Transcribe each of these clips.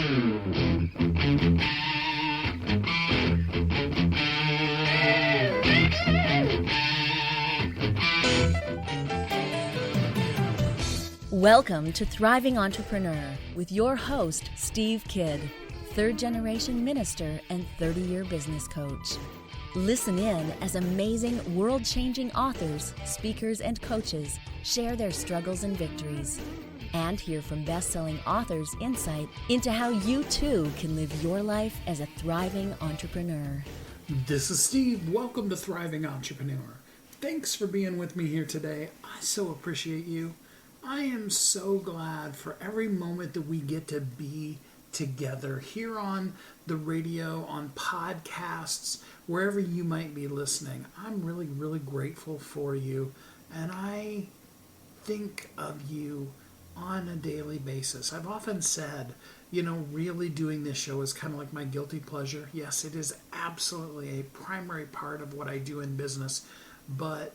Welcome to Thriving Entrepreneur with your host, Steve Kidd, third-generation minister and 30-year business coach. Listen in as amazing, world-changing authors, speakers, and coaches share their struggles and victories. And hear from best-selling authors' insight into how you too can live your life as a thriving entrepreneur. This is Steve. Welcome to Thriving Entrepreneur. Thanks for being with me here today. I so appreciate you. I am so glad for every moment that we get to be together here on the radio, on podcasts, wherever you might be listening. I'm really, really grateful for you, and I think of you on a daily basis. I've often said, really doing this show is kind of like my guilty pleasure. Yes, it is absolutely a primary part of what I do in business, but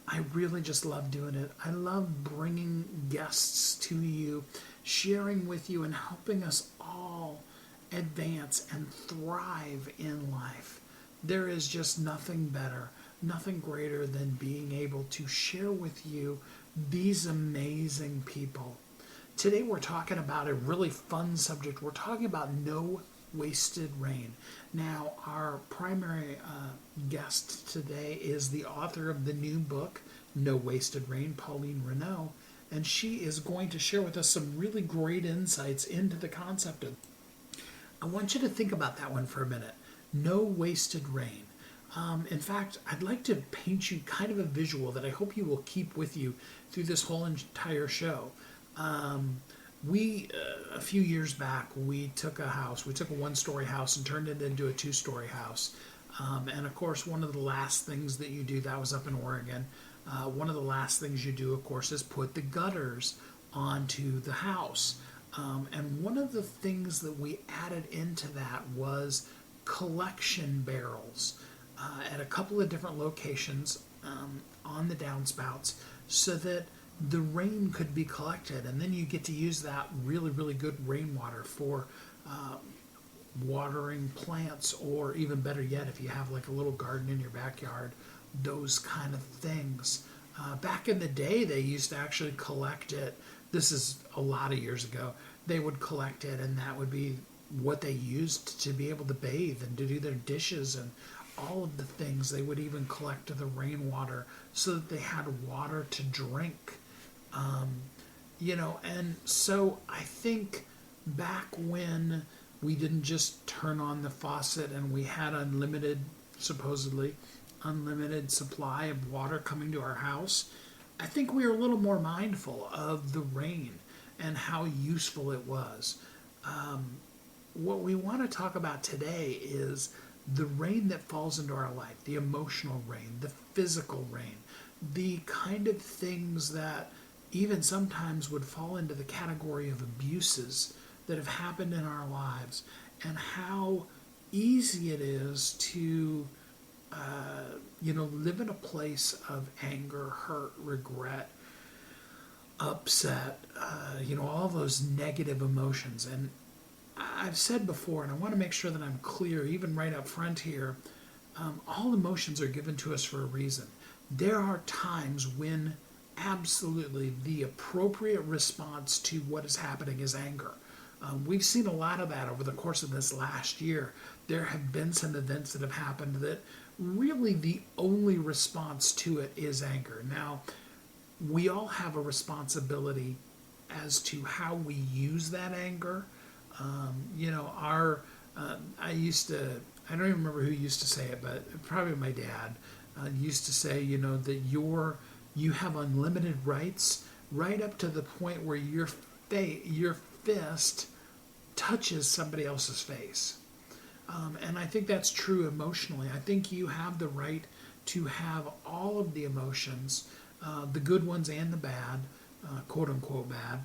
I really just love doing it. I love bringing guests to you, sharing with you, and helping us all advance and thrive in life. There is just nothing better, nothing greater than being able to share with you these amazing people. Today we're talking about a really fun subject. We're talking about no wasted rain. Now, our primary guest today is the author of the new book, No Wasted Rain, Pauline Renaud, and she is going to share with us some really great insights into the concept of. I want you to think about that one for a minute. No wasted rain. In fact, I'd like to paint you kind of a visual that I hope you will keep with you through this whole entire show. A few years back, we took a one-story house and turned it into a two-story house. And of course, one of the last things that you do, that was up in Oregon, one of the last things you do, of course, is put the gutters onto the house. And one of the things that we added into that was collection barrels at a couple of different locations on the downspouts so that the rain could be collected, and then you get to use that really, really good rainwater for watering plants, or even better yet, if you have like a little garden in your backyard, those kind of things. Back in the day, they used to actually collect it. This is a lot of years ago. They would collect it, and that would be what they used to be able to bathe and to do their dishes and all of the things. They would even collect the rainwater so that they had water to drink. And so I think back when we didn't just turn on the faucet and we had supposedly unlimited supply of water coming to our house, I think we were a little more mindful of the rain and how useful it was. What we want to talk about today is the rain that falls into our life, the emotional rain, the physical rain, the kind of things that even sometimes would fall into the category of abuses that have happened in our lives, and how easy it is to live in a place of anger, hurt, regret, upset, all those negative emotions. And I've said before, and I want to make sure that I'm clear, even right up front here, all emotions are given to us for a reason. There are times when absolutely the appropriate response to what is happening is anger. We've seen a lot of that over the course of this last year. There have been some events that have happened that really the only response to it is anger. Now, we all have a responsibility as to how we use that anger. I don't even remember who used to say it, but probably my dad used to say, that you have unlimited rights right up to the point where your fist touches somebody else's face. And I think that's true emotionally. I think you have the right to have all of the emotions, the good ones and the bad, quote unquote bad,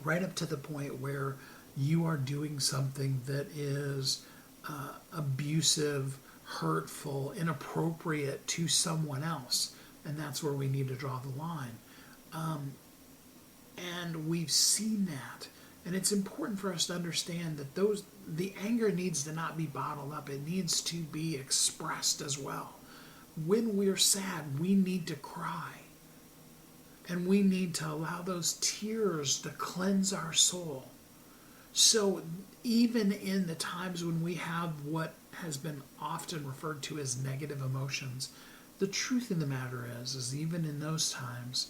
right up to the point where you are doing something that is abusive, hurtful, inappropriate to someone else. And that's where we need to draw the line. And we've seen that. And it's important for us to understand that the anger needs to not be bottled up. It needs to be expressed as well. When we're sad, we need to cry. And we need to allow those tears to cleanse our soul. So even in the times when we have what has been often referred to as negative emotions, the truth of the matter is even in those times,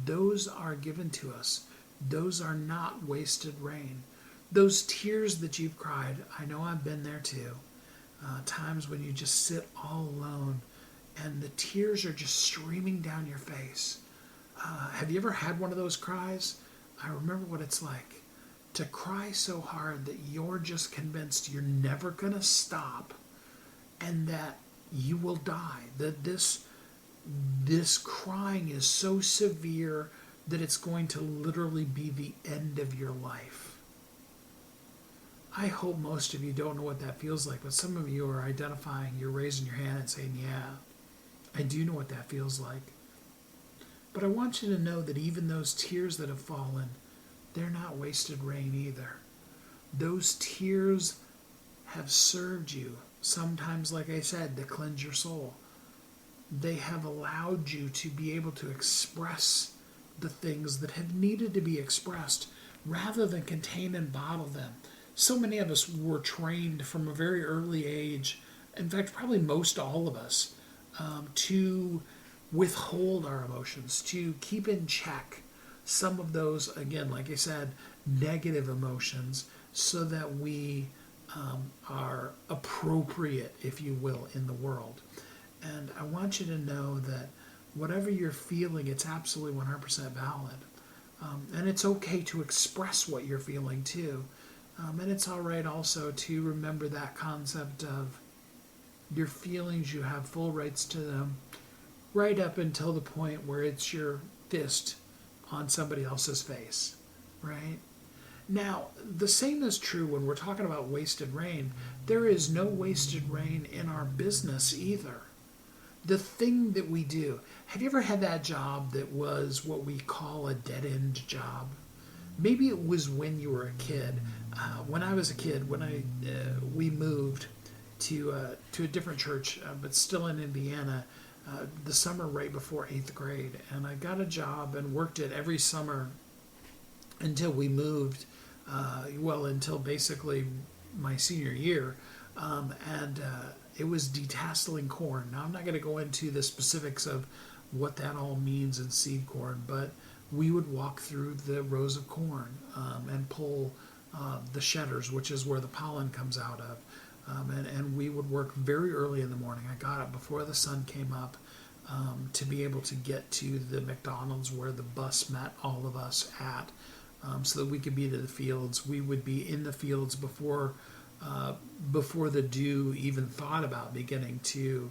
those are given to us. Those are not wasted rain. Those tears that you've cried, I know I've been there too. Times when you just sit all alone and the tears are just streaming down your face. Have you ever had one of those cries? I remember what it's like to cry so hard that you're just convinced you're never going to stop and that you will die. That this crying is so severe that it's going to literally be the end of your life. I hope most of you don't know what that feels like, but some of you are identifying, you're raising your hand and saying, yeah, I do know what that feels like. But I want you to know that even those tears that have fallen, they're not wasted rain either. Those tears have served you, sometimes, like I said, to cleanse your soul. They have allowed you to be able to express the things that have needed to be expressed rather than contain and bottle them. So many of us were trained from a very early age, in fact, probably most all of us, to withhold our emotions, to keep in check some of those, again, like I said, negative emotions, so that we are appropriate, if you will, in the world. And I want you to know that whatever you're feeling, it's absolutely 100% valid. And it's okay to express what you're feeling too. And it's all right also to remember that concept of your feelings, you have full rights to them, right up until the point where it's your fist on somebody else's face, right? Now, the same is true when we're talking about wasted rain. There is no wasted rain in our business either. The thing that we do, have you ever had that job that was what we call a dead-end job? Maybe it was when you were a kid. When I was a kid, we moved to a different church, but still in Indiana, the summer right before 8th grade. And I got a job and worked it every summer until we moved, until basically my senior year. It was detasseling corn. Now, I'm not going to go into the specifics of what that all means in seed corn, but we would walk through the rows of corn and pull the shedders, which is where the pollen comes out of. And we would work very early in the morning. I got up before the sun came up to be able to get to the McDonald's where the bus met all of us at, so that we could be to the fields. We would be in the fields before the dew even thought about beginning to,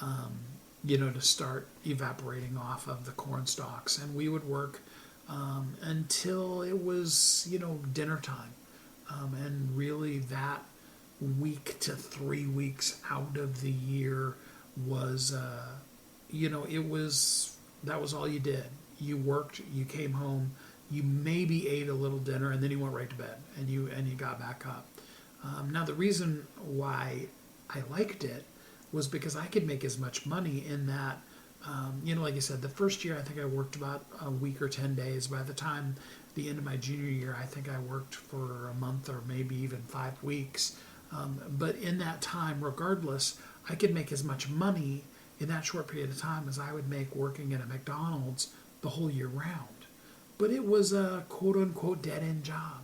to start evaporating off of the corn stalks. And we would work until it was, dinner time. And really that week to 3 weeks out of the year was, that was all you did. You worked, you came home, you maybe ate a little dinner, and then you went right to bed, and you got back up. Now, the reason why I liked it was because I could make as much money in that, like I said, the first year I think I worked about a week or 10 days. By the time the end of my junior year, I think I worked for a month or maybe even 5 weeks. But in that time, regardless, I could make as much money in that short period of time as I would make working at a McDonald's the whole year round. But it was a quote-unquote dead-end job.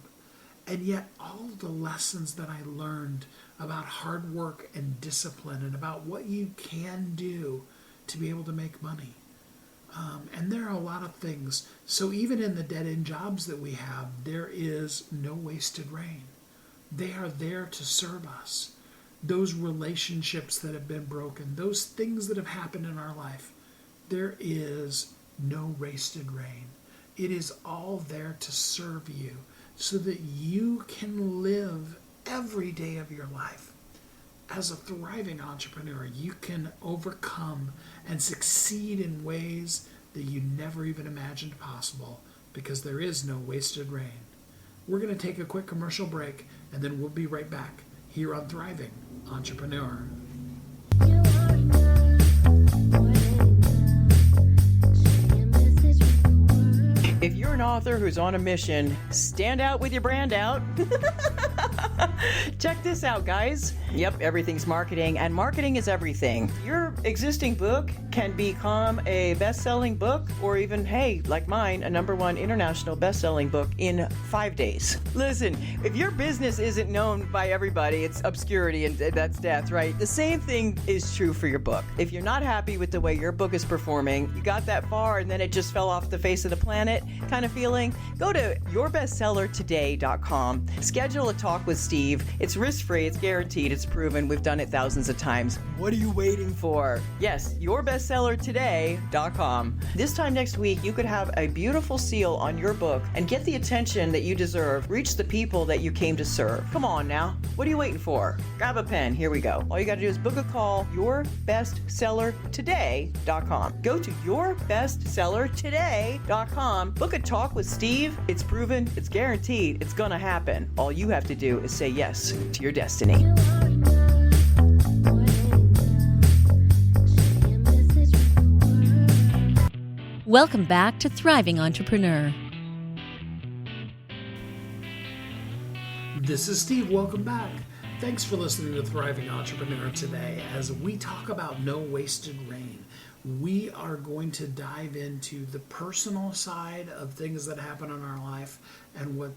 And yet all the lessons that I learned about hard work and discipline and about what you can do to be able to make money. And there are a lot of things. So even in the dead-end jobs that we have, there is no wasted rain. They are there to serve us. Those relationships that have been broken, those things that have happened in our life, there is no wasted rain. It is all there to serve you so that you can live every day of your life. As a thriving entrepreneur, you can overcome and succeed in ways that you never even imagined possible because there is no wasted rain. We're going to take a quick commercial break, and then we'll be right back here on Thriving Entrepreneur. If you're an author who's on a mission, stand out with your brand out. Check this out, guys. Yep, everything's marketing, and marketing is everything. Your existing book can become a best-selling book, or even, hey, like mine, a #1 international best-selling book in 5 days. Listen, if your business isn't known by everybody, it's obscurity, and that's death, right? The same thing is true for your book. If you're not happy with the way your book is performing, you got that far and then it just fell off the face of the planet kind of feeling, go to yourbestsellertoday.com. Schedule a talk with Steve. It's risk-free, it's guaranteed, it's proven. We've done it thousands of times. What are you waiting for? Yes, yourbestsellertoday.com. This time next week, you could have a beautiful seal on your book and get the attention that you deserve. Reach the people that you came to serve. Come on now. What are you waiting for? Grab a pen. Here we go. All you got to do is book a call, yourbestsellertoday.com. Go to yourbestsellertoday.com. Book a talk with Steve. It's proven, it's guaranteed, it's gonna happen. All you have to do is say yes to your destiny. Welcome back to Thriving Entrepreneur. This is Steve. Welcome back. Thanks for listening to Thriving Entrepreneur today as we talk about no wasted rain. We are going to dive into the personal side of things that happen in our life and what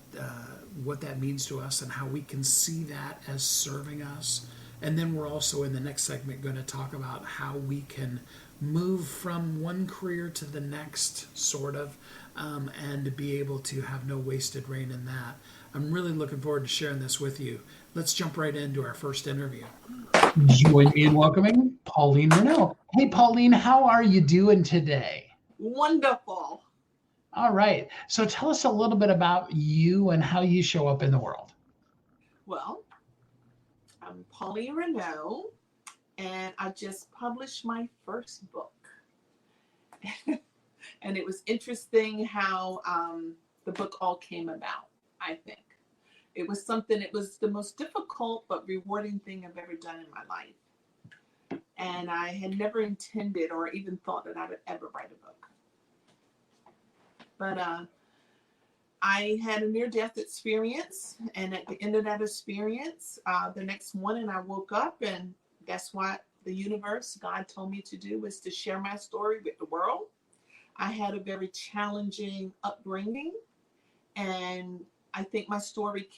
that means to us and how we can see that as serving us. And then we're also in the next segment going to talk about how we can move from one career to the next, sort of, and be able to have no wasted rain in that. I'm really looking forward to sharing this with you. Let's jump right into our first interview. Join me in welcoming Pauline Renaud. Hey, Pauline, how are you doing today? Wonderful. All right. So tell us a little bit about you and how you show up in the world. Well, I'm Pauline Renaud, and I just published my first book. And it was interesting how the book all came about, I think. It was the most difficult but rewarding thing I've ever done in my life. And I had never intended or even thought that I would ever write a book. But I had a near-death experience, and at the end of that experience, the next morning I woke up, and that's what the universe, God told me to do, was to share my story with the world. I had a very challenging upbringing, and I think my story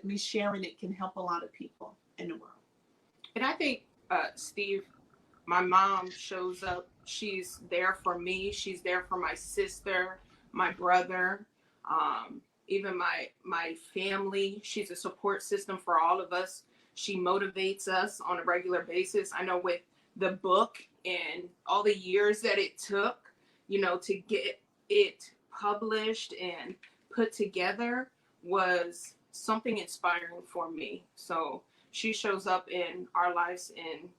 me sharing it can help a lot of people in the world. And I think, Steve, my mom shows up. She's there for me. She's there for my sister, my brother, even my family. She's a support system for all of us. She motivates us on a regular basis. I know with the book and all the years that it took, to get it published and put together was something inspiring for me. So she shows up in our lives, and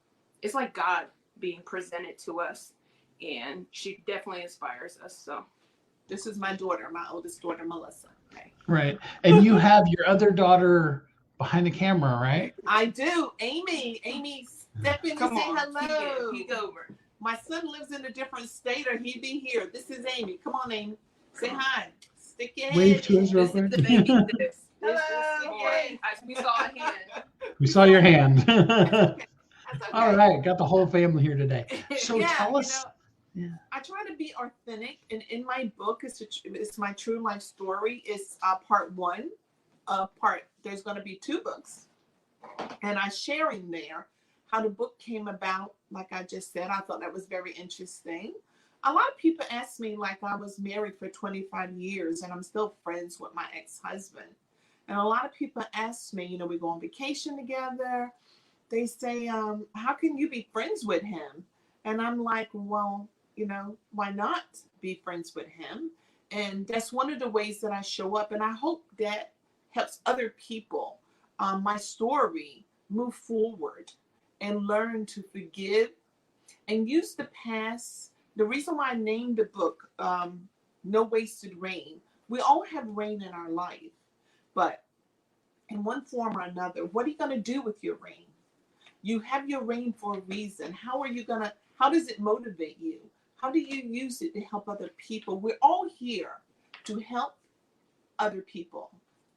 it's like God being presented to us, and she definitely inspires us. So this is my daughter, my oldest daughter, Melissa. Okay. Right. And you have your other daughter behind the camera, right? I do. Amy, step in and say hello. Peek over. My son lives in a different state, or he'd be here. This is Amy. Come on, Amy. Say hi. Stick your head. Wave to us real quick. This is the baby. Hello. Yay. We saw a hand. We saw your hand. Okay. All right. Got the whole family here today. So yeah, tell us. I try to be authentic, and in my book, it's my true life story. It's part one. There's going to be 2 books, and I share in there how the book came about. Like I just said, I thought that was very interesting. A lot of people ask me, like, I was married for 25 years and I'm still friends with my ex-husband. And a lot of people ask me, we go on vacation together. They say, how can you be friends with him? And I'm like, well, why not be friends with him? And that's one of the ways that I show up. And I hope that helps other people, my story, move forward and learn to forgive and use the past. The reason why I named the book No Wasted Rain, we all have rain in our life, But in one form or another, what are you going to do with your rain? You have your rain for a reason. How does it motivate you? How do you use it to help other people? We're all here to help other people.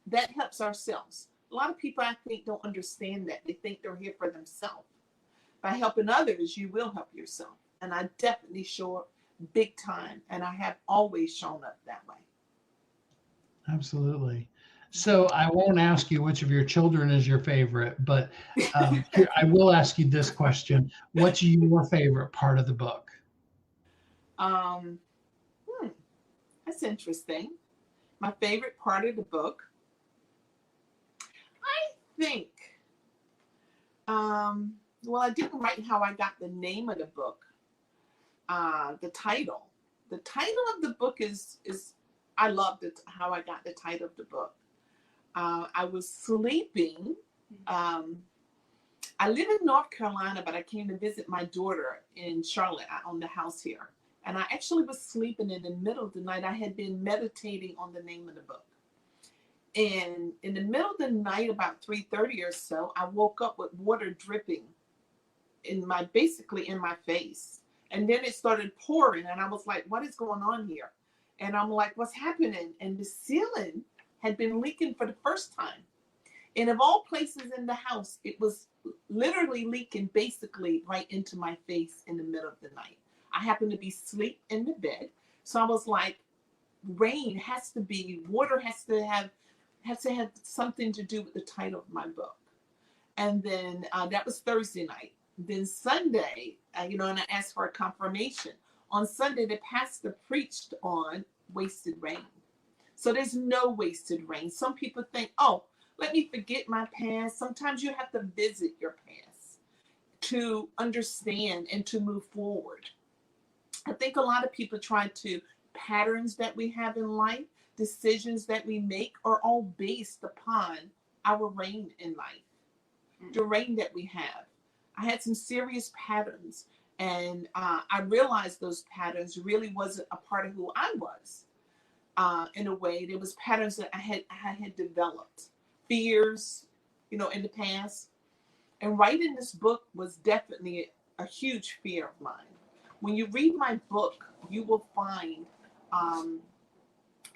That helps ourselves. A lot of people, I think, don't understand that. They think they're here for themselves. By helping others, you will help yourself. And I definitely show up big time. And I have always shown up that way. Absolutely. So I won't ask you which of your children is your favorite, but here, I will ask you this question. What's your favorite part of the book? Um, that's interesting. My favorite part of the book, I think, well, I didn't write how I got the name of the book. The title. The title of the book is I loved it, how I got the title of the book. I was sleeping. I live in North Carolina, but I came to visit my daughter in Charlotte. I own the house here. And I actually was sleeping in the middle of the night. I had been meditating on the name of the book. And in the middle of the night, about 3:30 or so, I woke up with water dripping basically in my face. And then it started pouring, and I was like, what is going on here? And I'm like, what's happening? And the ceiling had been leaking for the first time. And of all places in the house, it was literally leaking basically right into my face in the middle of the night. I happened to be asleep in the bed. So I was like, water has to have something to do with the title of my book. And then that was Thursday night. Then Sunday, and I asked for a confirmation. On Sunday, the pastor preached on wasted rain. So there's no wasted rain. Some people think, oh, let me forget my past. Sometimes you have to visit your past to understand and to move forward. I think a lot of people patterns that we have in life, decisions that we make are all based upon our reign in life, the reign that we have. I had some serious patterns, and I realized those patterns really wasn't a part of who I was. In a way, there was patterns that I had developed, fears, in the past. And writing this book was definitely a huge fear of mine. When you read my book, you will find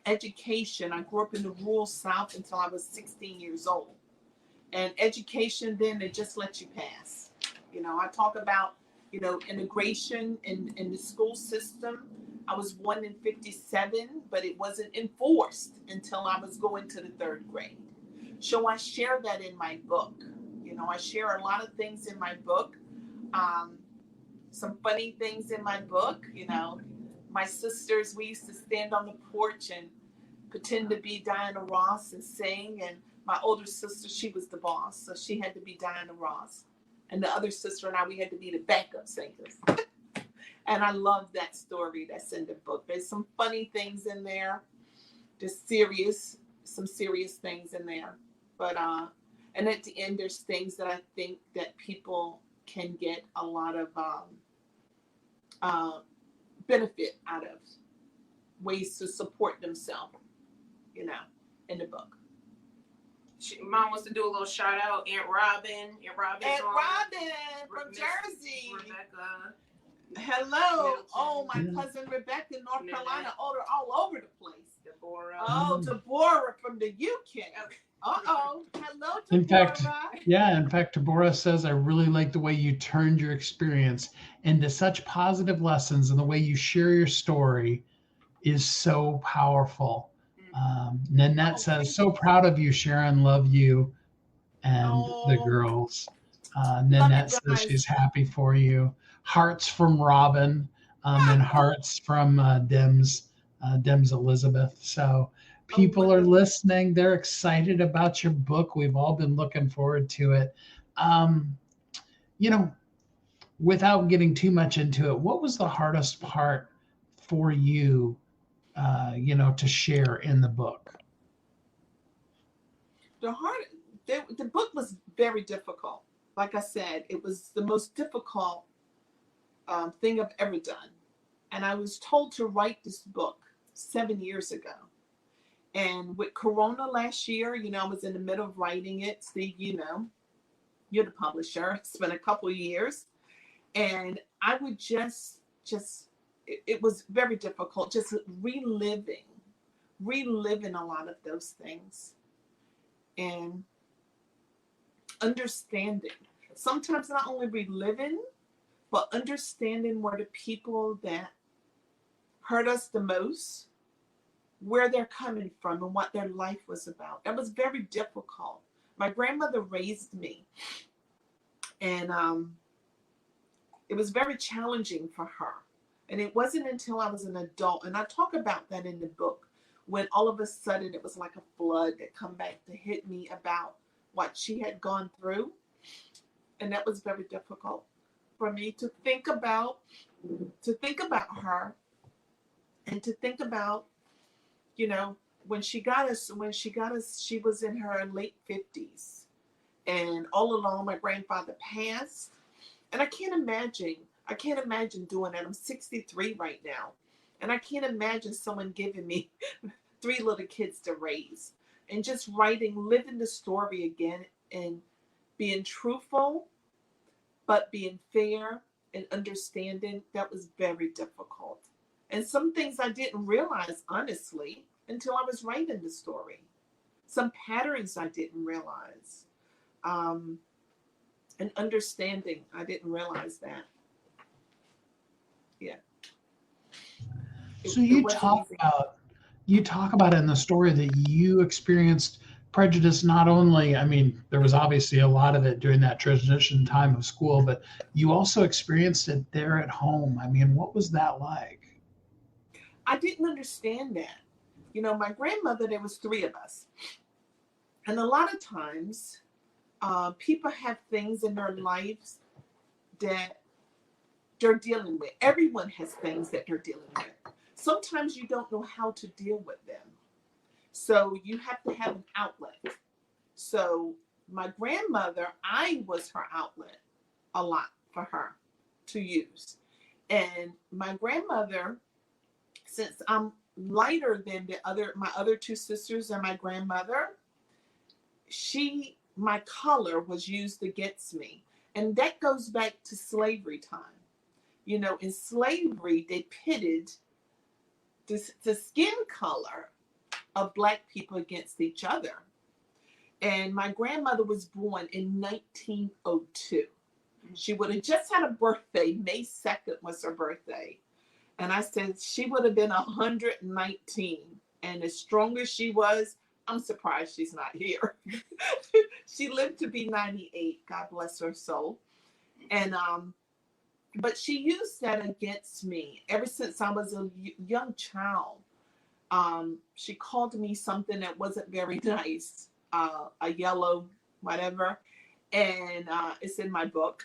education. I grew up in the rural South until I was 16 years old. And education then, they just let you pass. I talk about, integration in the school system. I was 1 in 57, but it wasn't enforced until I was going to the 3rd grade. So I share that in my book. I share a lot of things in my book. Some funny things in my book. My sisters, we used to stand on the porch and pretend to be Diana Ross and sing. And my older sister, she was the boss, so she had to be Diana Ross. And the other sister and I, we had to be the backup singers. And I love that story that's in the book. There's some funny things in there. There's some serious things in there. But, and at the end, there's things that I think that people can get a lot of benefit out of, ways to support themselves, in the book. Mom wants to do a little shout out. Aunt Robin. Aunt Robin from Jersey. Rebecca. Hello. Middleton. Oh, my cousin Rebecca in North Carolina, all over the place. Deborah. Oh, Deborah from the UK. Uh-oh. Hello, Deborah. In fact, Deborah says, I really like the way you turned your experience into such positive lessons, and the way you share your story is so powerful. Nanette says, so proud of you, Sharon. Love you and the girls. Nanette says she's happy for you. Hearts from Robin, and hearts from Dems Elizabeth. So people are listening. They're excited about your book. We've all been looking forward to it. Without getting too much into it, what was the hardest part for you, to share in the book? The book was very difficult. Like I said, it was the most difficult thing I've ever done. And I was told to write this book 7 years ago. And with Corona last year, I was in the middle of writing it. Steve, you're the publisher. It's been a couple of years. And I would it was very difficult, just reliving a lot of those things and understanding. Sometimes not only reliving, but understanding where the people that hurt us the most, where they're coming from and what their life was about. That was very difficult. My grandmother raised me, and it was very challenging for her. And it wasn't until I was an adult, and I talk about that in the book, when all of a sudden it was like a flood that come back to hit me about what she had gone through. And that was very difficult for me to think about her, and to think about, when she got us, she was in her late 50s. And all along, my grandfather passed. And I can't imagine doing that. I'm 63 right now. And I can't imagine someone giving me 3 little kids to raise. And just living the story again, and being truthful, but being fair and understanding, that was very difficult. And some things I didn't realize, honestly, until I was writing the story. Some patterns I didn't realize. And understanding, I didn't realize that. Yeah. So you talk about in the story that you experienced prejudice. Not only, I mean, there was obviously a lot of it during that transition time of school, but you also experienced it there at home. I mean, what was that like? I didn't understand that. My grandmother, there was 3 of us. And a lot of times, people have things in their lives that they're dealing with. Everyone has things that they're dealing with. Sometimes you don't know how to deal with them. So you have to have an outlet. So my grandmother, I was her outlet a lot for her to use. And my grandmother, since I'm lighter than my other 2 sisters and my grandmother, my color was used against me. And that goes back to slavery time. In slavery, they pitted the skin color of Black people against each other. And my grandmother was born in 1902. She would have just had a birthday. May 2nd was her birthday. And I said she would have been 119. And as strong as she was, I'm surprised she's not here. She lived to be 98. God bless her soul. And but she used that against me ever since I was a young child. She called me something that wasn't very nice, a yellow whatever, and it's in my book.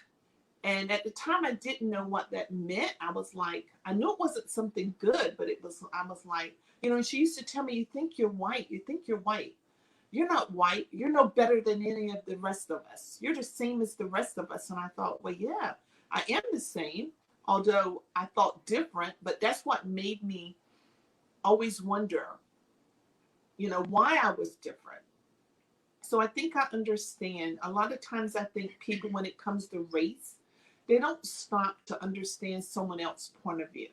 And at the time, I didn't know what that meant. I was like, I knew it wasn't something good, but I was like, and she used to tell me, you think you're white. You think you're white. You're not white. You're no better than any of the rest of us. You're the same as the rest of us. And I thought, well, yeah, I am the same, although I thought different, but that's what made me always wonder, why I was different. So I think I understand. A lot of times I think people, when it comes to race, they don't stop to understand someone else's point of view.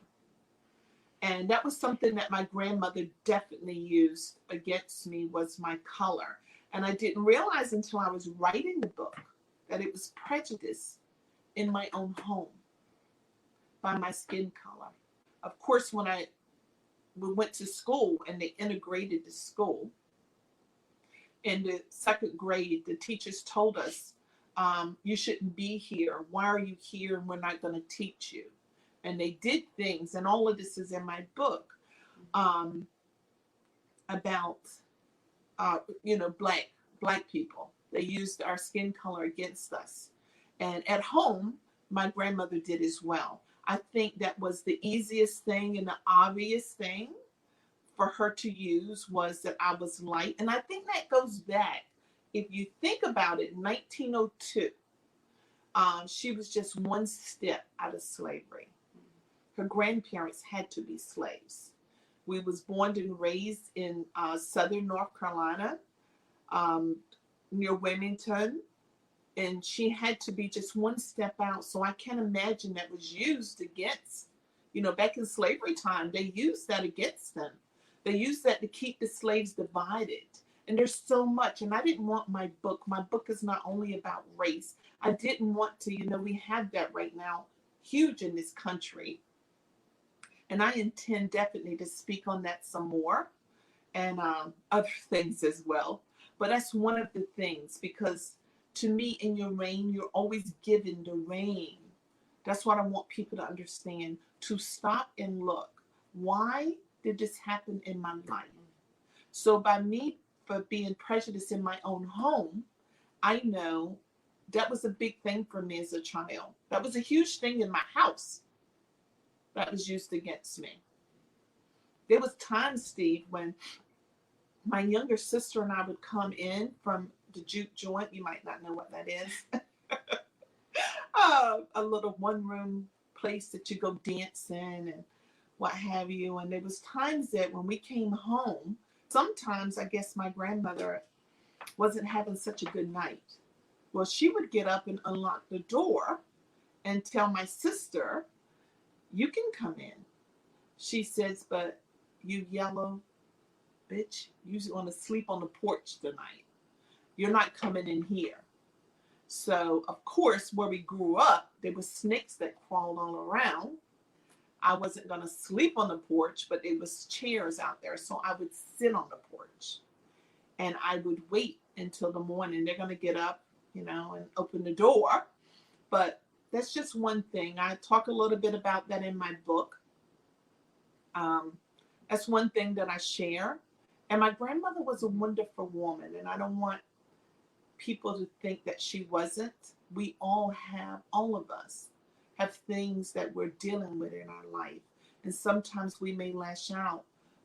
And that was something that my grandmother definitely used against me, was my color. And I didn't realize until I was writing the book that it was prejudice in my own home by my skin color. Of course, when we went to school and they integrated the school, in the 2nd grade, the teachers told us, you shouldn't be here. Why are you here? And we're not going to teach you. And they did things, and all of this is in my book, about, black people. They used our skin color against us. And at home, my grandmother did as well. I think that was the easiest thing and the obvious thing for her to use, was that I was light. And I think that goes back, if you think about it, 1902, she was just one step out of slavery. Her grandparents had to be slaves. We was born and raised in southern North Carolina, near Wilmington, and she had to be just one step out. So I can't imagine that was used against, back in slavery time, they used that against them. They used that to keep the slaves divided. And there's so much. And I didn't want my book is not only about race. I didn't want to, we have that right now, huge in this country. And I intend definitely to speak on that some more and other things as well. But that's one of the things, because to me, in your reign, you're always given the reign. That's what I want people to understand, to stop and look. Why did this happen in my life? So by me, for being prejudiced in my own home, I know that was a big thing for me as a child. That was a huge thing in my house that was used against me. There was times, Steve, when my younger sister and I would come in from the juke joint. You might not know what that is. A little one-room place that you go dance in and what have you. And there was times that when we came home, sometimes I guess my grandmother wasn't having such a good night. Well, she would get up and unlock the door and tell my sister, "You can come in." She says, "But you yellow bitch, you want to sleep on the porch tonight. You're not coming in here." So, of course, where we grew up, there were snakes that crawled all around. I wasn't going to sleep on the porch, but there was chairs out there. So I would sit on the porch and I would wait until the morning. They're going to get up, and open the door. But that's just one thing. I talk a little bit about that in my book. That's one thing that I share. And my grandmother was a wonderful woman, and I don't want people to think that she wasn't. We all of us have things that we're dealing with in our life. And sometimes we may lash out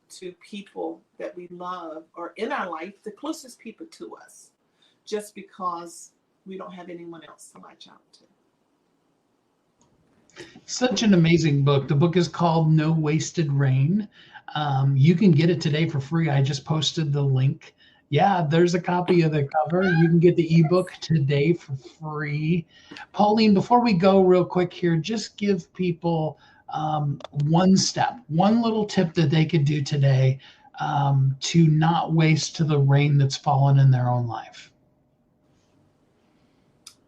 to people that we love or in our life, the closest people to us, just because we don't have anyone else to latch out to. Such an amazing book. The book is called No Wasted Rain. You can get it today for free. I just posted the link. Yeah, there's a copy of the cover. You can get the ebook today for free. Pauline, before we go real quick here, just give people one little tip that they could do today to not waste to the rain that's fallen in their own life.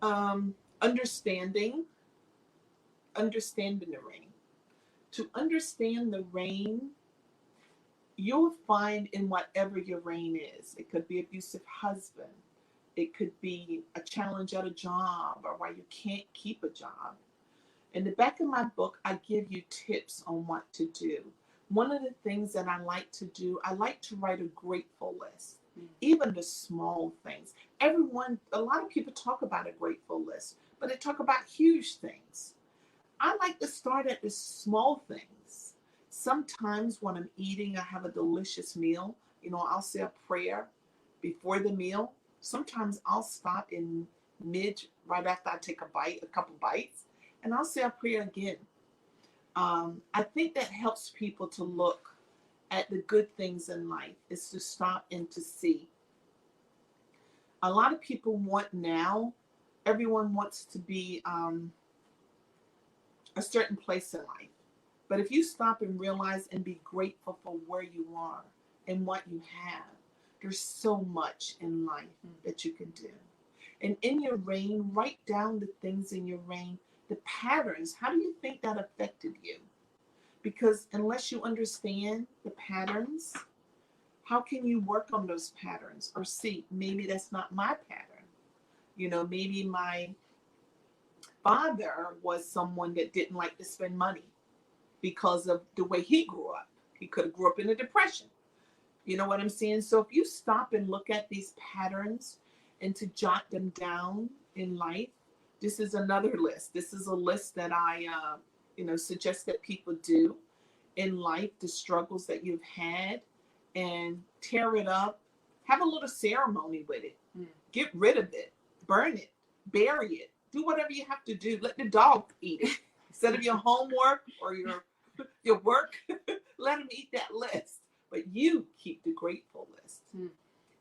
Understanding the rain. To understand the rain, you'll find in whatever your reign is. It could be abusive husband. It could be a challenge at a job or why you can't keep a job. In the back of my book, I give you tips on what to do. One of the things that I like to do, I like to write a grateful list, even the small things. A lot of people talk about a grateful list, but they talk about huge things. I like to start at the small things. Sometimes when I'm eating, I have a delicious meal. I'll say a prayer before the meal. Sometimes I'll stop in right after I take a couple bites, and I'll say a prayer again. I think that helps people to look at the good things in life, is to stop and to see. A lot of people everyone wants to be a certain place in life. But if you stop and realize and be grateful for where you are and what you have, there's so much in life that you can do. And in your reign, write down the things in your reign, the patterns. How do you think that affected you? Because unless you understand the patterns, how can you work on those patterns or see, maybe that's not my pattern? Maybe my father was someone that didn't like to spend money because of the way he grew up. He could have grew up in a depression. You know what I'm saying? So if you stop and look at these patterns and to jot them down in life, this is another list. This is a list that I, suggest that people do in life, the struggles that you've had, and tear it up. Have a little ceremony with it. Get rid of it. Burn it. Bury it. Do whatever you have to do. Let the dog eat it. Instead of your homework or your your work, let them eat that list. But you keep the grateful list.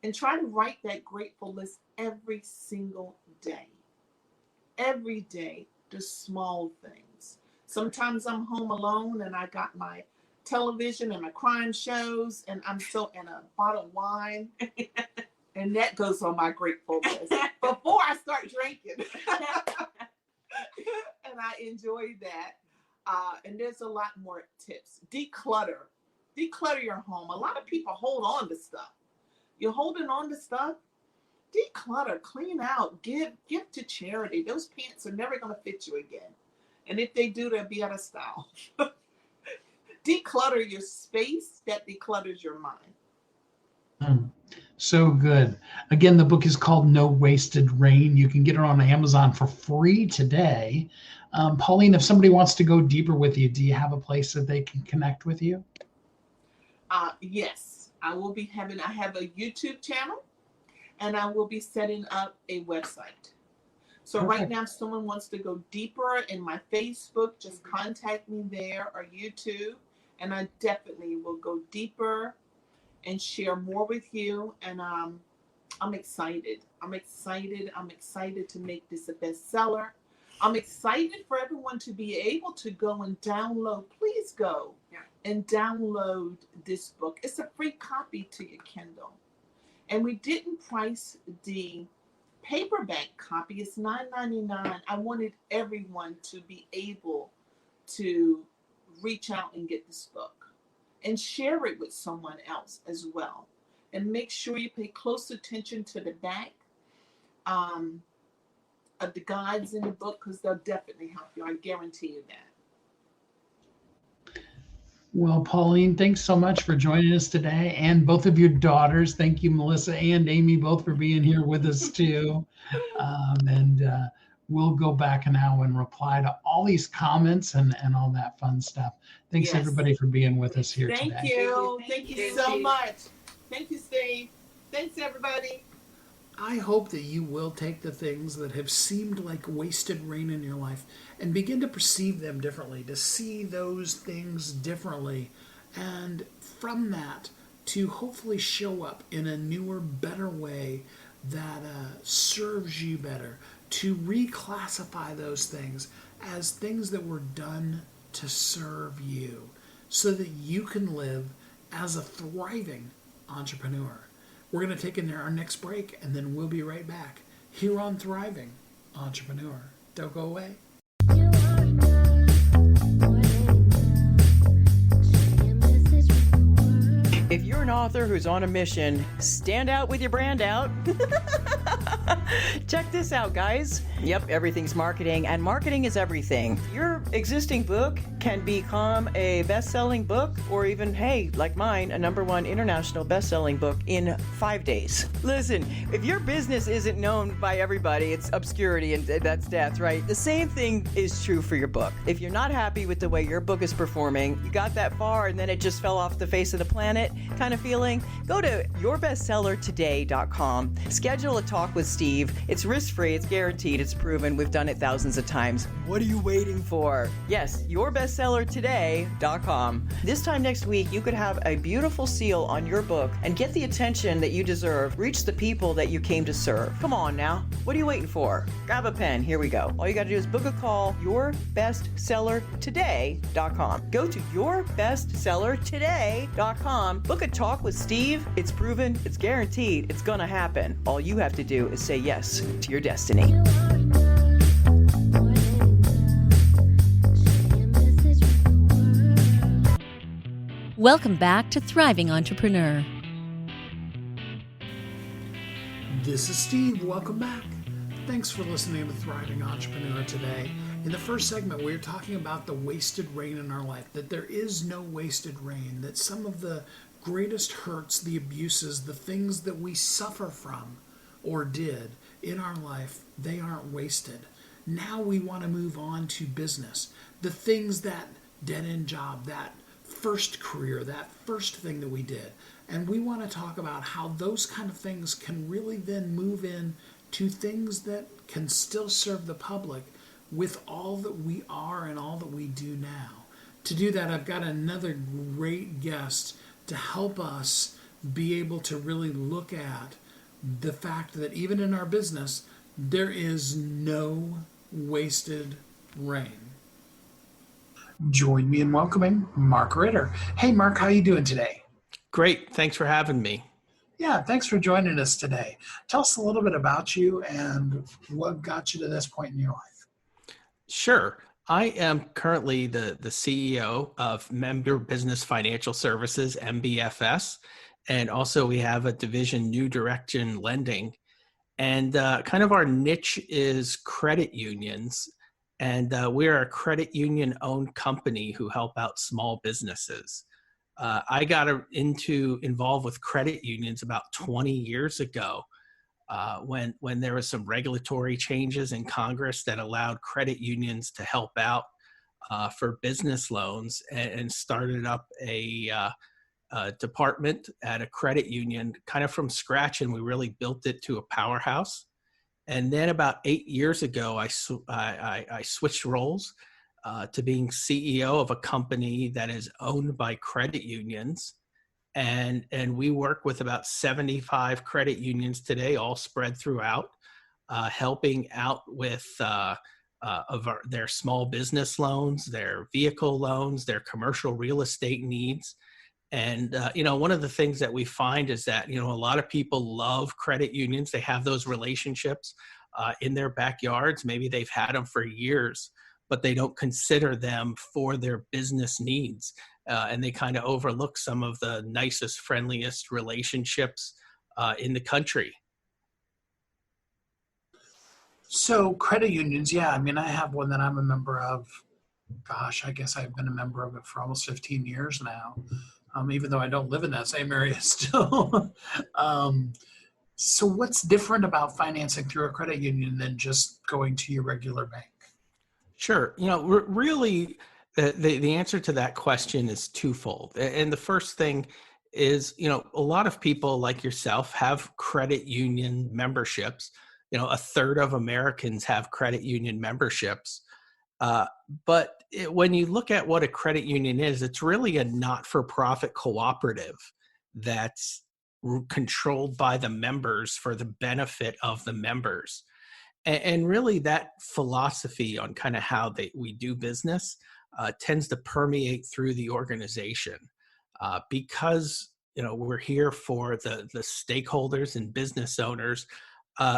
And try to write that grateful list every single day. Every day, the small things. Sometimes I'm home alone and I got my television and my crime shows and and a bottle of wine. And that goes on my grateful list before I start drinking. And I enjoy that. And there's a lot more tips. Declutter. Declutter your home. A lot of people hold on to stuff. You're holding on to stuff. Declutter, clean out, give to charity. Those pants are never going to fit you again. And if they do, they'll be out of style. Declutter your space. That declutters your mind. So good. Again, the book is called No Wasted Rain. You can get it on Amazon for free today. Pauline, if somebody wants to go deeper with you, do you have a place that they can connect with you? Yes, I have a YouTube channel and I will be setting up a website. So Perfect. Right now, if someone wants to go deeper in my Facebook, just contact me there or YouTube, and I definitely will go deeper and share more with you. And I'm excited. I'm excited to make this a bestseller. I'm excited for everyone to be able to go and download. Please go and download this book. It's a free copy to your Kindle. And we didn't price the paperback copy. It's $9.99. I wanted everyone to be able to reach out and get this book and share it with someone else as well. And make sure you pay close attention to the back of the guides in the book, because they'll definitely help you. I guarantee you that. Well, Pauline, thanks so much for joining us today. And both of your daughters, thank you, Melissa and Amy, both for being here with us too. We'll go back now and reply to all these comments and all that fun stuff. Thanks, everybody, for being with us here today. Thank you so much. Thank you, Steve. Thanks, everybody. I hope that you will take the things that have seemed like wasted rain in your life and begin to perceive them differently, to see those things differently, and from that to hopefully show up in a newer, better way that serves you better, to reclassify those things as things that were done to serve you so that you can live as a thriving entrepreneur. We're going to take our next break, and then we'll be right back here on Thriving Entrepreneur. Don't go away. If you're an author who's on a mission, stand out with your brand out. Check this out, guys. Yep, everything's marketing, and marketing is everything. Your existing book can become a best-selling book, or even, hey, like mine, a #1 international best-selling book in 5 days. Listen, if your business isn't known by everybody, it's obscurity, and that's death, right? The same thing is true for your book. If you're not happy with the way your book is performing, you got that far and then it just fell off the face of the planet kind of feeling, go to yourbestsellertoday.com. Schedule a talk with Steve. It's risk-free, it's guaranteed, it's proven. We've done it thousands of times. What are you waiting for? Yes, yourbestsellertoday.com. This time next week, you could have a beautiful seal on your book and get the attention that you deserve. Reach the people that you came to serve. Come on now. What are you waiting for? Grab a pen. Here we go. All you got to do is book a call. Yourbestsellertoday.com. Go to yourbestsellertoday.com. Book a talk with Steve. It's proven. It's guaranteed. It's going to happen. All you have to do is say yes to your destiny. Welcome back to Thriving Entrepreneur. This is Steve. Welcome back. Thanks for listening to Thriving Entrepreneur today. In the first segment, we were talking about the wasted rain in our life, that there is no wasted rain, that some of the greatest hurts, the abuses, the things that we suffer from or did in our life, they aren't wasted. Now we want to move on to business. The things, that dead-end job, that first career, that first thing that we did. And we want to talk about how those kind of things can really then move in to things that can still serve the public with all that we are and all that we do now. to do that, I've got another great guest to help us be able to really look at the fact that even in our business, there is no wasted rain. Join me in welcoming Mark Ritter. Hey, Mark, how are you doing today? Great. Thanks for having me. Yeah, thanks for joining us today. Tell us a little bit about you and what got you to this point in your life. Sure. I am currently the CEO of Member Business Financial Services, MBFS. And also we have a division, New Direction Lending. And kind of our niche is credit unions. And we are a credit union owned company who help out small businesses. I got involved with credit unions about 20 years ago when there was some regulatory changes in Congress that allowed credit unions to help out for business loans, and started up a department at a credit union kind of from scratch, and we really built it to a powerhouse. And then about 8 years ago, I switched roles to being CEO of a company that is owned by credit unions. And we work with about 75 credit unions today, all spread throughout, helping out with their small business loans, their vehicle loans, their commercial real estate needs. And, one of the things that we find is that, a lot of people love credit unions. They have those relationships in their backyards. Maybe they've had them for years, but they don't consider them for their business needs. And they kind of overlook some of the nicest, friendliest relationships in the country. So credit unions, yeah, I have one that I'm a member of. Gosh, I guess I've been a member of it for almost 15 years now, even though I don't live in that same area still. So what's different about financing through a credit union than just going to your regular bank? Sure. Really, the answer to that question is twofold. And the first thing is, a lot of people like yourself have credit union memberships. A third of Americans have credit union memberships. But when you look at what a credit union is, it's really a not-for-profit cooperative that's controlled by the members for the benefit of the members. And really that philosophy on kind of how we do business tends to permeate through the organization because, we're here for the stakeholders and business owners.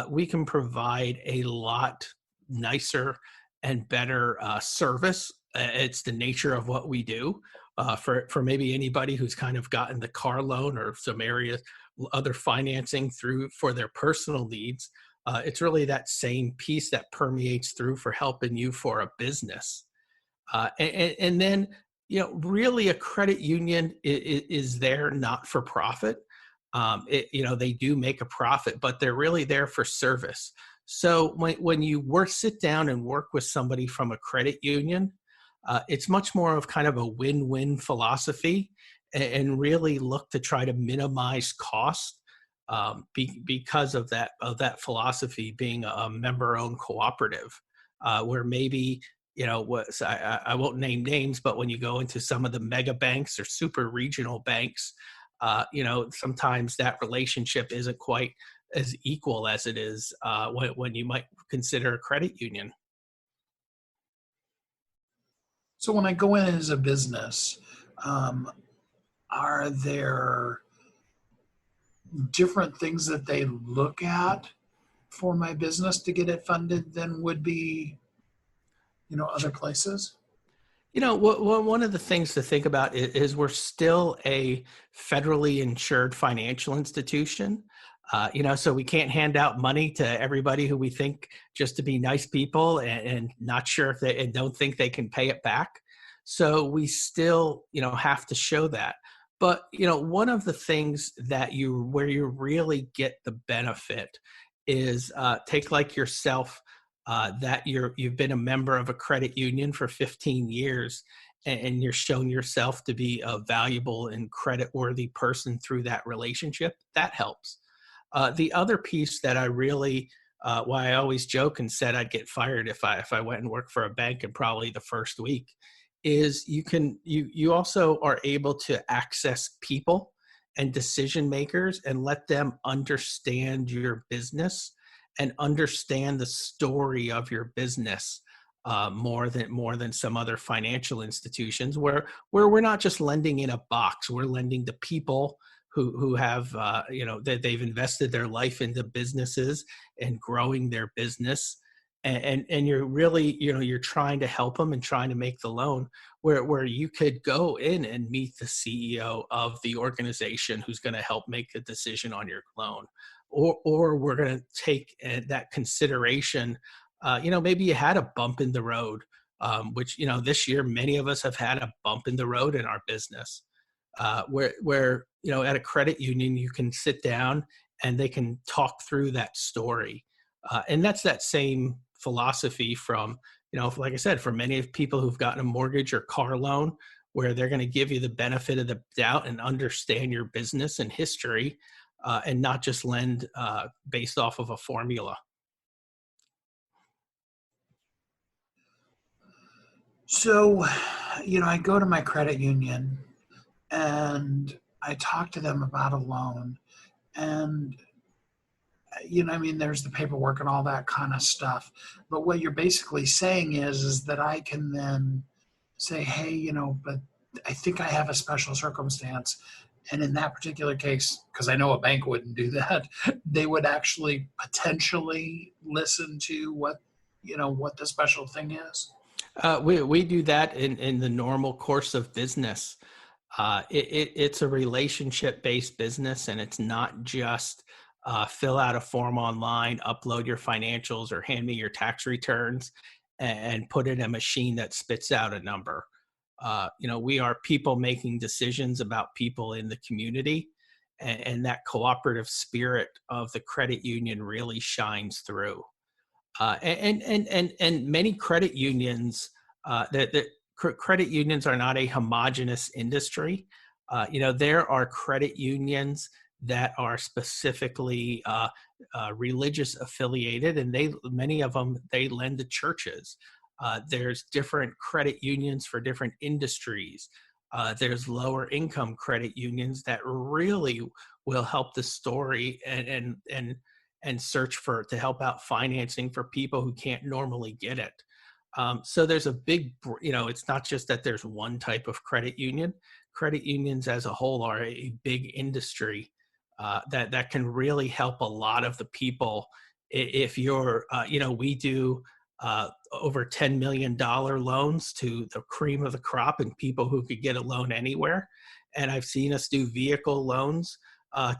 We can provide a lot nicer and better service. It's the nature of what we do. For maybe anybody who's kind of gotten the car loan or some other financing through for their personal needs, it's really that same piece that permeates through for helping you for a business. And then, really a credit union is there not for profit. They do make a profit, but they're really there for service. So when you sit down and work with somebody from a credit union, it's much more of kind of a win-win philosophy, and really look to try to minimize cost because of that philosophy being a member-owned cooperative, where maybe I won't name names, but when you go into some of the mega banks or super regional banks, sometimes that relationship isn't quite as equal as it is when you might consider a credit union. So when I go in as a business, are there different things that they look at for my business to get it funded than would be, other places? One of the things to think about is we're still a federally insured financial institution. So we can't hand out money to everybody who we think just to be nice people and not sure if and don't think they can pay it back. So we still, have to show that. But, one of the things where you really get the benefit is take like yourself, that you've been a member of a credit union for 15 years and you're shown yourself to be a valuable and credit-worthy person through that relationship. That helps. The other piece that I really, why I always joke and said I'd get fired if I went and worked for a bank in probably the first week, is you also are able to access people and decision makers and let them understand your business and understand the story of your business more than some other financial institutions where we're not just lending in a box. We're lending to people who have that they've invested their life into businesses and growing their business, and you're really you're trying to help them and trying to make the loan where you could go in and meet the CEO of the organization who's going to help make a decision on your loan, or we're going to take that consideration. Maybe you had a bump in the road, which this year many of us have had a bump in the road in our business, where at a credit union you can sit down and they can talk through that story, and that's that same philosophy from like I said, for many of people who've gotten a mortgage or car loan, where they're going to give you the benefit of the doubt and understand your business and history, and not just lend based off of a formula. So, I go to my credit union and I talk to them about a loan, and there's the paperwork and all that kind of stuff. But what you're basically saying is that I can then say, hey, but I think I have a special circumstance. And in that particular case, because I know a bank wouldn't do that, they would actually potentially listen to what the special thing is. We do that in the normal course of business. It's a relationship-based business, and it's not just fill out a form online, upload your financials, or hand me your tax returns and put in a machine that spits out a number. We are people making decisions about people in the community, and that cooperative spirit of the credit union really shines through. And many credit unions, credit unions are not a homogenous industry. There are credit unions that are specifically religious affiliated, and many of them lend to churches. There's different credit unions for different industries. There's lower income credit unions that really will help the story and search to help out financing for people who can't normally get it. So there's a big, it's not just that there's one type of credit union. Credit unions as a whole are a big industry that can really help a lot of the people. If you're, we do over $10 million loans to the cream of the crop and people who could get a loan anywhere. And I've seen us do vehicle loans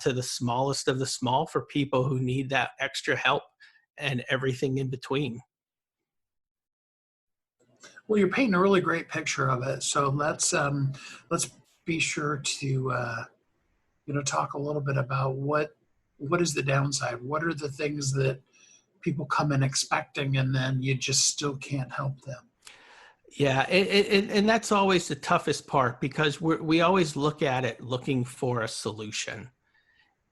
to the smallest of the small for people who need that extra help and everything in between. Well, you're painting a really great picture of it. So let's be sure to talk a little bit about what is the downside. What are the things that people come in expecting, and then you just still can't help them? Yeah, and that's always the toughest part, because we always look at it looking for a solution.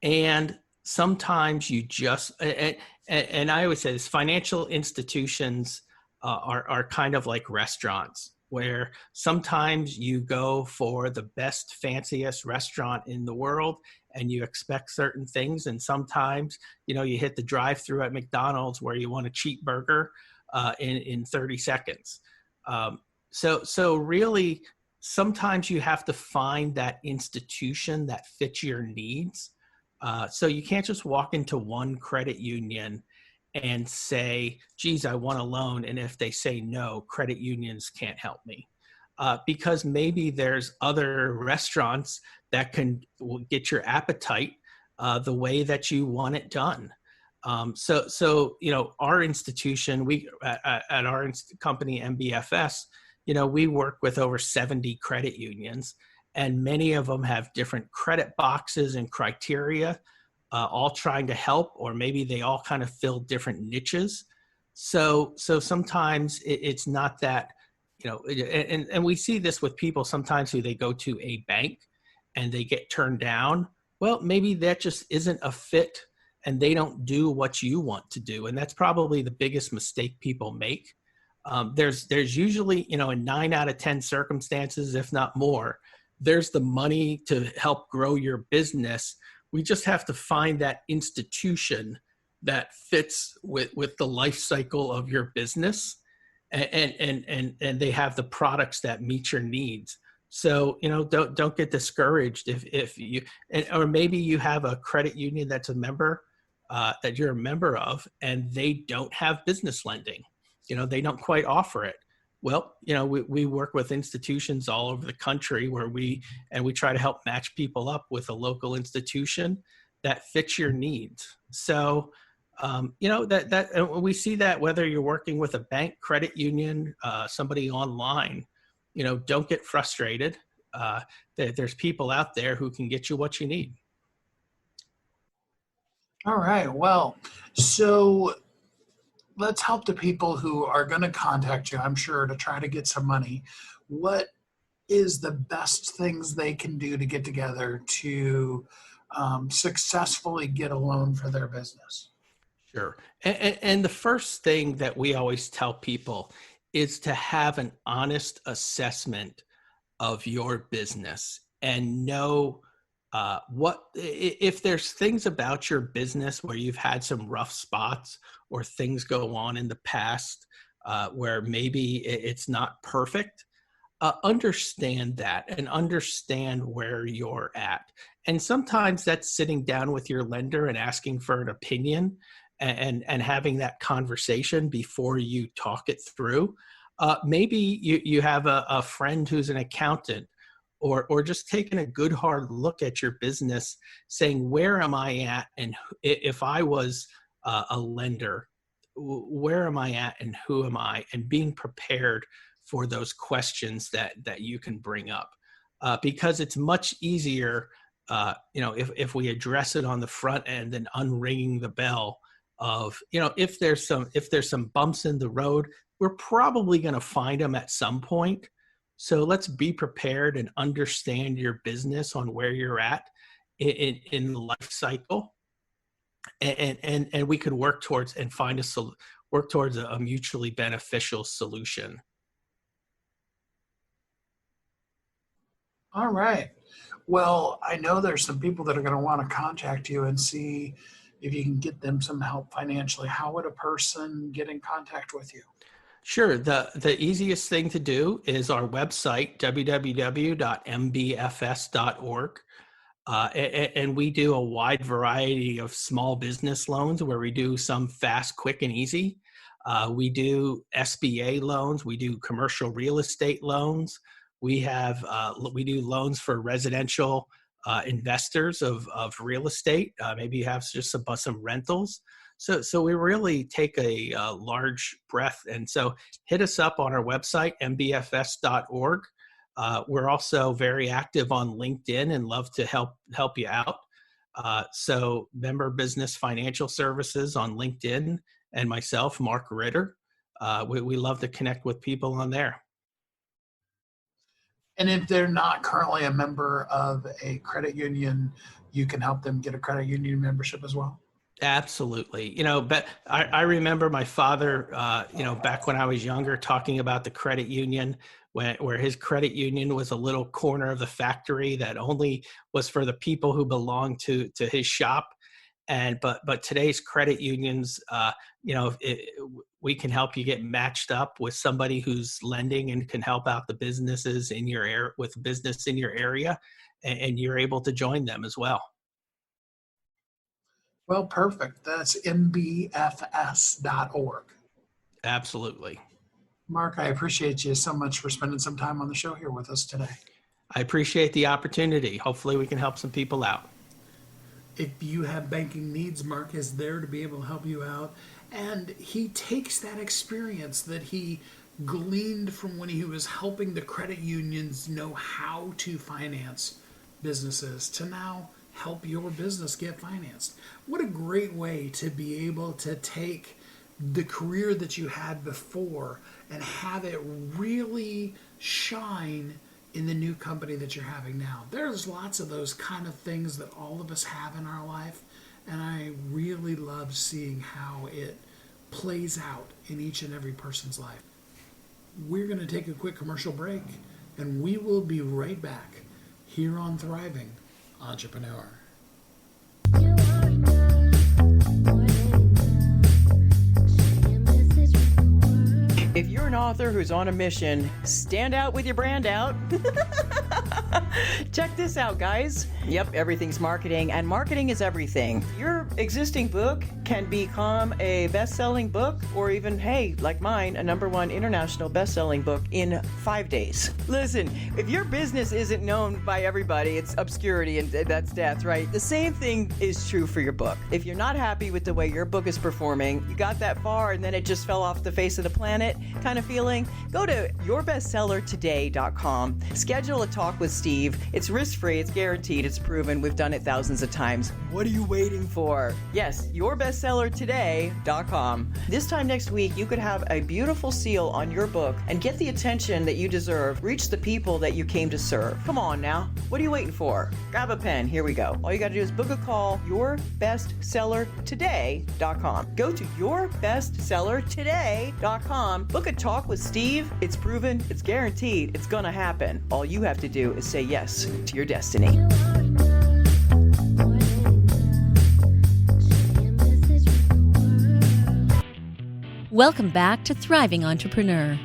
And sometimes you just, and I always say this, financial institutions are kind of like restaurants, where sometimes you go for the best, fanciest restaurant in the world and you expect certain things. And sometimes, you hit the drive-through at McDonald's where you want a cheap burger in 30 seconds. So really, sometimes you have to find that institution that fits your needs. So you can't just walk into one credit union and say, geez, I want a loan. And if they say no, credit unions can't help me. Because maybe there's other restaurants that can get your appetite the way that you want it done. So our institution, at our company, MBFS, we work with over 70 credit unions, and many of them have different credit boxes and criteria, all trying to help, or maybe they all kind of fill different niches. So sometimes it's not that, and we see this with people sometimes who they go to a bank and they get turned down. Well, maybe that just isn't a fit and they don't do what you want to do. And that's probably the biggest mistake people make. There's usually, in 9 out of 10 circumstances, if not more, there's the money to help grow your business. We just have to find that institution that fits with the life cycle of your business, and they have the products that meet your needs. So, don't get discouraged if you, or maybe you have a credit union that's a member, that you're a member of, and they don't have business lending. They don't quite offer it. Well, we work with institutions all over the country where we try to help match people up with a local institution that fits your needs. So, that we see that whether you're working with a bank, credit union, somebody online, don't get frustrated. There's people out there who can get you what you need. All right. Well, so let's help the people who are going to contact you, I'm sure, to try to get some money. What is the best things they can do to get together to successfully get a loan for their business? Sure. And the first thing that we always tell people is to have an honest assessment of your business and know what if there's things about your business where you've had some rough spots or things go on in the past where maybe it's not perfect. Understand that and understand where you're at. And sometimes that's sitting down with your lender and asking for an opinion and having that conversation before you talk it through. Maybe you have a friend who's an accountant, or just taking a good hard look at your business, saying, where am I at? And if I was a lender, where am I at and who am I? And being prepared for those questions that you can bring up, because it's much easier, if we address it on the front end than unringing the bell of, if there's some bumps in the road, we're probably going to find them at some point. So let's be prepared and understand your business on where you're at in the life cycle, and we could work towards and work towards a mutually beneficial solution. All right. Well, I know there's some people that are going to want to contact you and see if you can get them some help financially. How would a person get in contact with you? Sure. The easiest thing to do is our website, www.mbfs.org. And we do a wide variety of small business loans where we do some fast, quick, and easy. We do SBA loans. We do commercial real estate loans. We do loans for residential investors of real estate. Maybe you have just some rentals. So we really take a large breadth. And so hit us up on our website, mbfs.org. We're also very active on LinkedIn and love to help you out. So Member Business Financial Services on LinkedIn, and myself, Mark Ritter. We love to connect with people on there. And if they're not currently a member of a credit union, you can help them get a credit union membership as well? Absolutely. But I remember my father, back when I was younger, talking about the credit union, where his credit union was a little corner of the factory that only was for the people who belonged to his shop. But today's credit unions, we can help you get matched up with somebody who's lending and can help out the businesses in your area with business in your area, and you're able to join them as well. Well, perfect. That's mbfs.org. Absolutely. Mark, I appreciate you so much for spending some time on the show here with us today. I appreciate the opportunity. Hopefully we can help some people out. If you have banking needs, Mark is there to be able to help you out. And he takes that experience that he gleaned from when he was helping the credit unions know how to finance businesses to now help your business get financed. What a great way to be able to take the career that you had before and have it really shine in the new company that you're having now. There's lots of those kind of things that all of us have in our life, and I really love seeing how it plays out in each and every person's life. We're going to take a quick commercial break, and we will be right back here on Thriving Entrepreneur. If you're an author who's on a mission, stand out with your brand out. Check this out, guys. Yep, everything's marketing, and marketing is everything. Your existing book can become a best-selling book, or even, hey, like mine, a #1 international best-selling book in 5 days. Listen, if your business isn't known by everybody, it's obscurity, and that's death, right? The same thing is true for your book. If you're not happy with the way your book is performing, you got that far and then it just fell off the face of the planet kind of feeling, go to yourbestsellertoday.com. Schedule a talk with Steve. It's risk-free, it's guaranteed, it's proven. We've done it thousands of times. What are you waiting for? Yes, yourbestsellertoday.com. This time next week, you could have a beautiful seal on your book and get the attention that you deserve. Reach the people that you came to serve. Come on now. What are you waiting for? Grab a pen. Here we go. All you got to do is book a call, yourbestsellertoday.com. Go to yourbestsellertoday.com. Book a talk with Steve. It's proven, it's guaranteed, it's gonna happen. All you have to do is say yes to your destiny. Welcome back to Thriving Entrepreneur.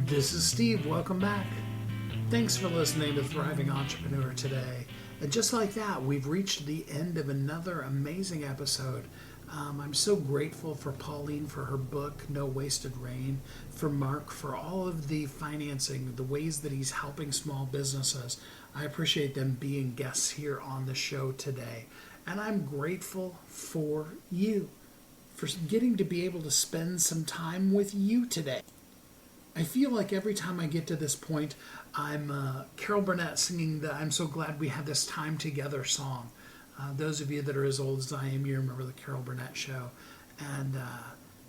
This is Steve. Welcome back. Thanks for listening to Thriving Entrepreneur today. And just like that, we've reached the end of another amazing episode. I'm so grateful for Pauline for her book, No Wasted Rain, for Mark for all of the financing, the ways that he's helping small businesses. I appreciate them being guests here on the show today. And I'm grateful for you, for getting to be able to spend some time with you today. I feel like every time I get to this point, I'm Carol Burnett singing the I'm So Glad We Had This Time Together song. Those of you that are as old as I am, you remember the Carol Burnett show. And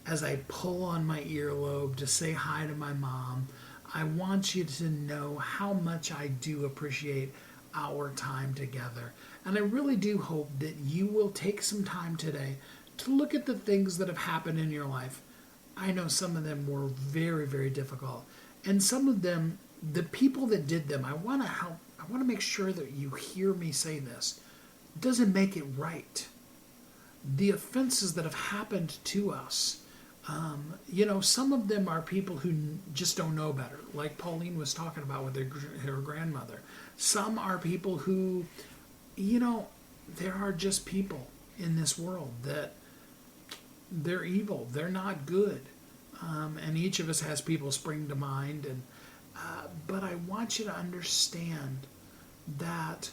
as I pull on my earlobe to say hi to my mom, I want you to know how much I do appreciate our time together. And I really do hope that you will take some time today to look at the things that have happened in your life. I know some of them were very, very difficult. And some of them, the people that did them, I want to make sure that you hear me say this. It doesn't make it right. The offenses that have happened to us, some of them are people who just don't know better, like Pauline was talking about with her grandmother. Some are people who, there are just people in this world that they're evil, they're not good. And each of us has people spring to mind. But I want you to understand that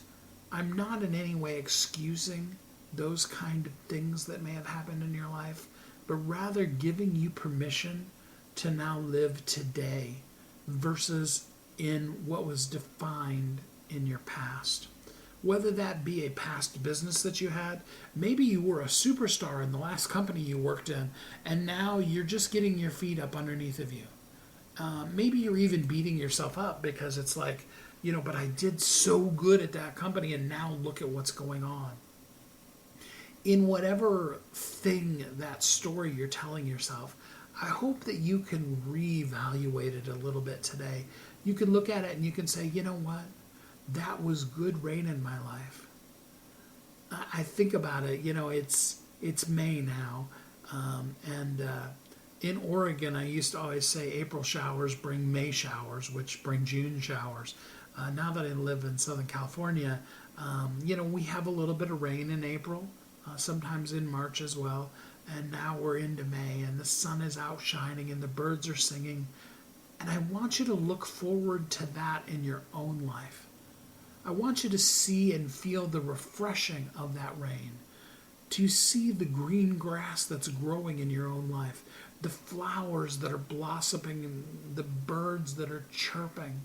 I'm not in any way excusing those kind of things that may have happened in your life, but rather giving you permission to now live today versus in what was defined in your past. Whether that be a past business that you had, maybe you were a superstar in the last company you worked in, and now you're just getting your feet up underneath of you. Maybe you're even beating yourself up because it's like, but I did so good at that company, and now look at what's going on. In whatever thing, that story you're telling yourself, I hope that you can reevaluate it a little bit today. You can look at it and you can say, you know what? That was good rain in my life. I think about it, it's May now. In Oregon, I used to always say April showers bring May showers, which bring June showers. Now that I live in Southern California, we have a little bit of rain in April, sometimes in March as well. And now we're into May, and the sun is out shining, and the birds are singing. And I want you to look forward to that in your own life. I want you to see and feel the refreshing of that rain, to see the green grass that's growing in your own life, the flowers that are blossoming, and the birds that are chirping.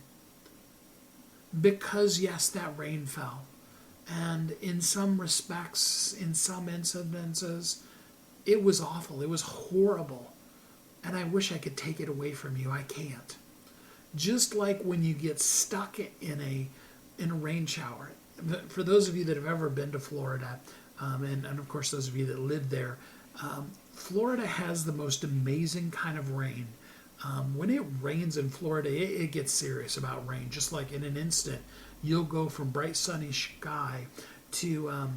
Because, yes, that rain fell. And in some respects, in some incidences, it was awful. It was horrible. And I wish I could take it away from you. I can't. Just like when you get stuck in a rain shower. For those of you that have ever been to Florida, and of course those of you that live there, Florida has the most amazing kind of rain. When it rains in Florida, it gets serious about rain. Just like in an instant, you'll go from bright sunny sky to,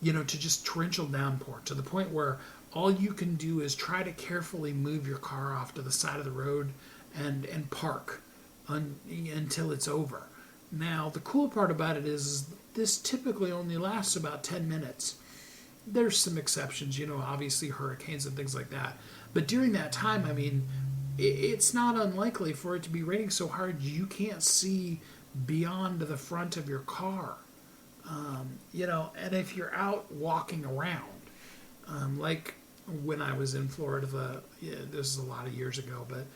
to just torrential downpour, to the point where all you can do is try to carefully move your car off to the side of the road and park until it's over. Now, the cool part about it is this typically only lasts about 10 minutes. There's some exceptions, obviously hurricanes and things like that. But during that time, it's not unlikely for it to be raining so hard you can't see beyond the front of your car. And if you're out walking around, like when I was in Florida, this is a lot of years ago, but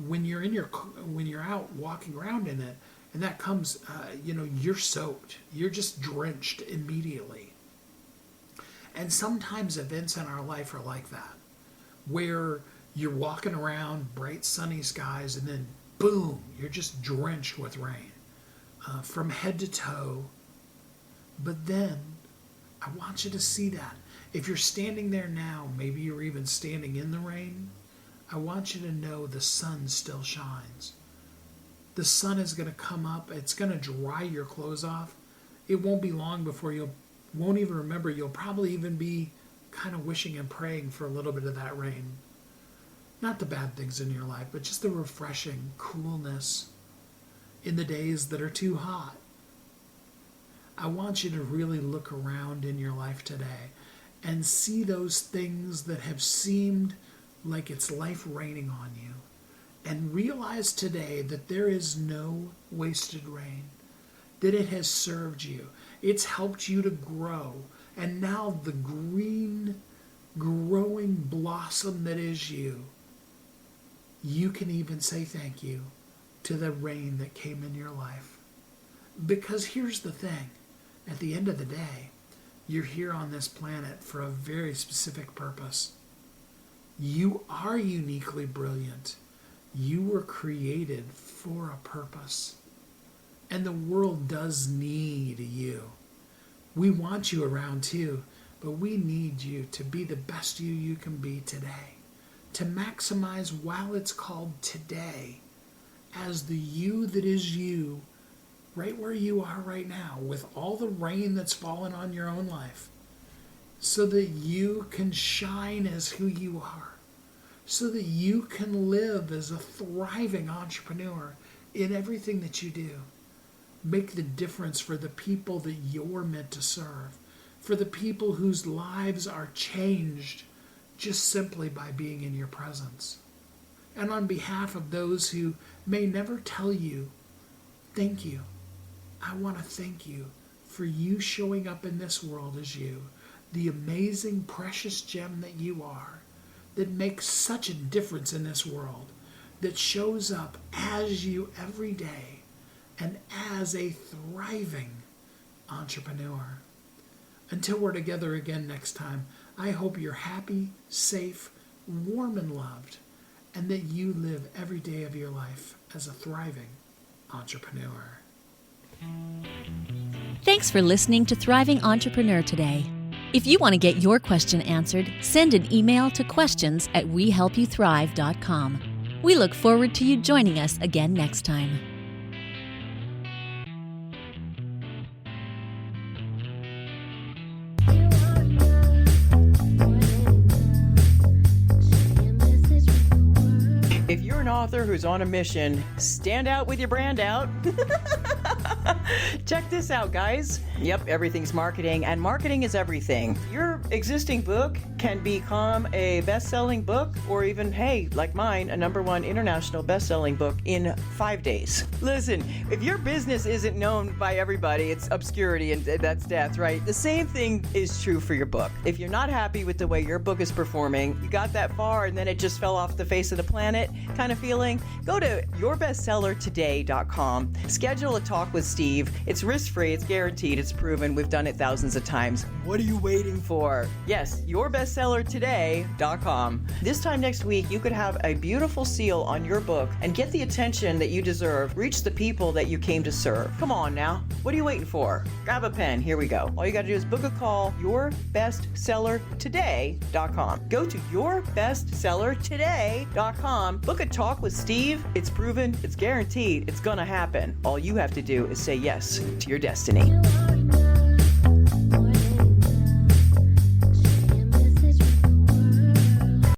when you're out walking around in it, and that comes, you're soaked. You're just drenched immediately. And sometimes events in our life are like that, where you're walking around, bright sunny skies, and then boom, you're just drenched with rain from head to toe. But then I want you to see that. If you're standing there now, maybe you're even standing in the rain, I want you to know the sun still shines. The sun is going to come up. It's going to dry your clothes off. It won't be long before you won't even remember. You'll probably even be kind of wishing and praying for a little bit of that rain. Not the bad things in your life, but just the refreshing coolness in the days that are too hot. I want you to really look around in your life today and see those things that have seemed like it's life raining on you. And realize today that there is no wasted rain, that it has served you. It's helped you to grow. And now the green, growing blossom that is you can even say thank you to the rain that came in your life. Because here's the thing. At the end of the day, you're here on this planet for a very specific purpose. You are uniquely brilliant. You were created for a purpose. And the world does need you. We want you around too, but we need you to be the best you can be today. To maximize while it's called today as the you that is you, right where you are right now, with all the rain that's fallen on your own life, so that you can shine as who you are. So that you can live as a thriving entrepreneur in everything that you do. Make the difference for the people that you're meant to serve, for the people whose lives are changed just simply by being in your presence. And on behalf of those who may never tell you, thank you. I want to thank you for you showing up in this world as you, the amazing, precious gem that you are, that makes such a difference in this world, that shows up as you every day and as a thriving entrepreneur. Until we're together again next time, I hope you're happy, safe, warm, and loved, and that you live every day of your life as a thriving entrepreneur. Thanks for listening to Thriving Entrepreneur today. If you want to get your question answered, send an email to questions@wehelpyouthrive.com. We look forward to you joining us again next time. If you're an author who's on a mission, stand out with your brand out. Check this out, guys. Yep, everything's marketing, and marketing is everything. Your existing book can become a best-selling book, or even, hey, like mine, a #1 international best-selling book in 5 days. Listen, if your business isn't known by everybody, it's obscurity, and that's death, right? The same thing is true for your book. If you're not happy with the way your book is performing, you got that far and then it just fell off the face of the planet kind of feeling, go to yourbestsellertoday.com, schedule a talk with Steve, Steve. It's risk-free, it's guaranteed, it's proven. We've done it thousands of times. What are you waiting for? Yes, yourbestsellertoday.com. This time next week, you could have a beautiful seal on your book and get the attention that you deserve. Reach the people that you came to serve. Come on now. What are you waiting for? Grab a pen. Here we go. All you got to do is book a call. yourbestsellertoday.com. Go to yourbestsellertoday.com. Book a talk with Steve. It's proven. It's guaranteed. It's going to happen. All you have to do is say yes to your destiny.